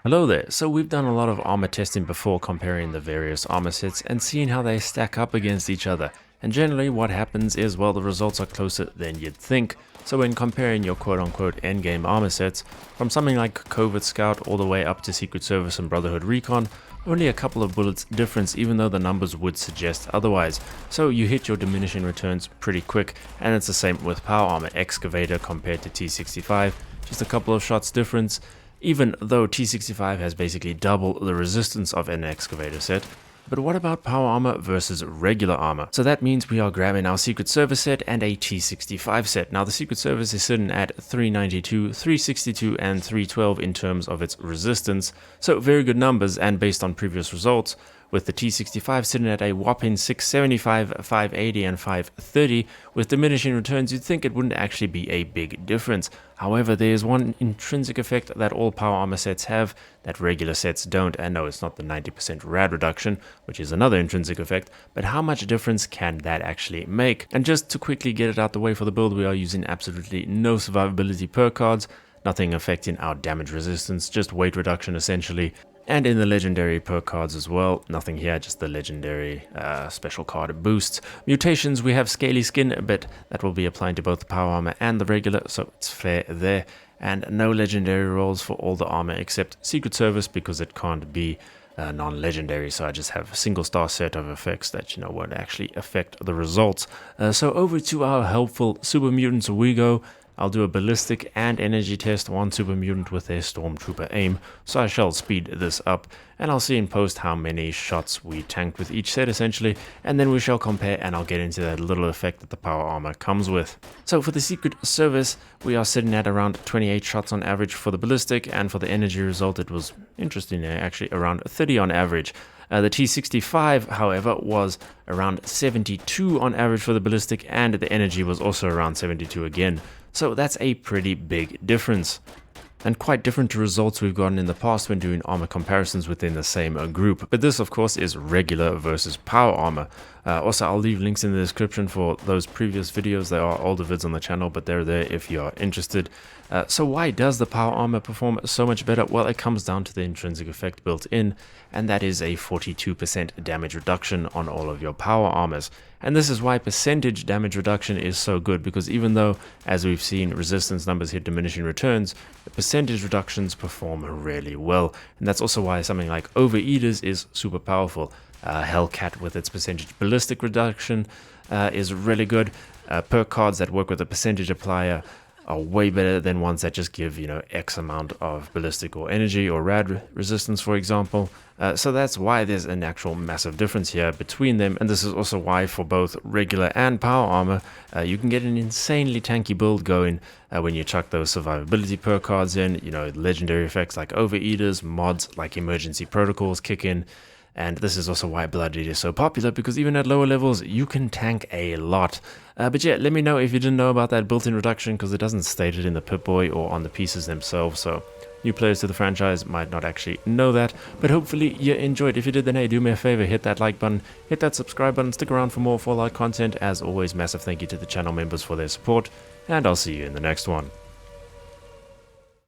Hello there. So we've done a lot of armor testing before, comparing the various armor sets and seeing how they stack up against each other. And generally what happens is, well, the results are closer than you'd think. So when comparing your quote-unquote endgame armor sets, from something like Covert Scout all the way up to Secret Service and Brotherhood Recon, only a couple of bullets difference, even though the numbers would suggest otherwise. So you hit your diminishing returns pretty quick, and it's the same with Power Armor Excavator compared to T65, just a couple of shots difference. Even though T65 has basically double the resistance of an excavator set. But what about power armor versus regular armor? So that means we are grabbing our Secret Service set and a T65 set. Now the Secret Service is sitting at 392, 362 and 312 in terms of its resistance. So very good numbers, and based on previous results, with the T65 sitting at a whopping 675, 580 and 530, with diminishing returns, you'd think it wouldn't actually be a big difference. However, there is one intrinsic effect that all power armor sets have that regular sets don't, and no, it's not the 90% rad reduction, which is another intrinsic effect, but how much difference can that actually make? And just to quickly get it out the way for the build, we are using absolutely no survivability perk cards, nothing affecting our damage resistance, just weight reduction essentially. And in the legendary perk cards as well, nothing here, just the legendary special card boosts. Mutations, we have Scaly Skin, but that will be applying to both the power armor and the regular, so it's fair there. And no legendary rolls for all the armor except Secret Service, because it can't be non-legendary, so I just have a single star set of effects that won't actually affect the results. So over to our helpful super mutants we go. I'll do a ballistic and energy test, one super mutant with a stormtrooper aim, so I shall speed this up, and I'll see in post how many shots we tanked with each set essentially, and then we shall compare, and I'll get into that little effect that the power armor comes with. So for the Secret Service, we are sitting at around 28 shots on average for the ballistic, and for the energy result it was, interestingly, actually around 30 on average. The T65, however, was around 72 on average for the ballistic, and the energy was also around 72 again. So that's a pretty big difference, and quite different to results we've gotten in the past when doing armor comparisons within the same group. But this of course is regular versus power armor. Also, I'll leave links in the description for those previous videos. There are older vids on the channel, but they're there if you are interested. So why does the power armor perform so much better? Well, it comes down to the intrinsic effect built in, and that is a 42% damage reduction on all of your power armors. And this is why percentage damage reduction is so good, because even though, as we've seen, resistance numbers hit diminishing returns, the percentage reductions perform really well. And that's also why something like Overeaters is super powerful. Hellcat with its percentage ballistic reduction is really good. Perk cards that work with a percentage applier are way better than ones that just give, X amount of ballistic or energy or rad resistance, for example. So that's why there's an actual massive difference here between them, and this is also why for both regular and power armor, you can get an insanely tanky build going when you chuck those survivability perk cards in, legendary effects like Overeaters, mods like emergency protocols kick in. And this is also why Blooded is so popular, because even at lower levels, you can tank a lot. But yeah, let me know if you didn't know about that built-in reduction, because it doesn't state it in the Pip-Boy or on the pieces themselves, so new players to the franchise might not actually know that. But hopefully you enjoyed. If you did, then hey, do me a favor, hit that like button, hit that subscribe button, stick around for more Fallout content. As always, massive thank you to the channel members for their support, and I'll see you in the next one.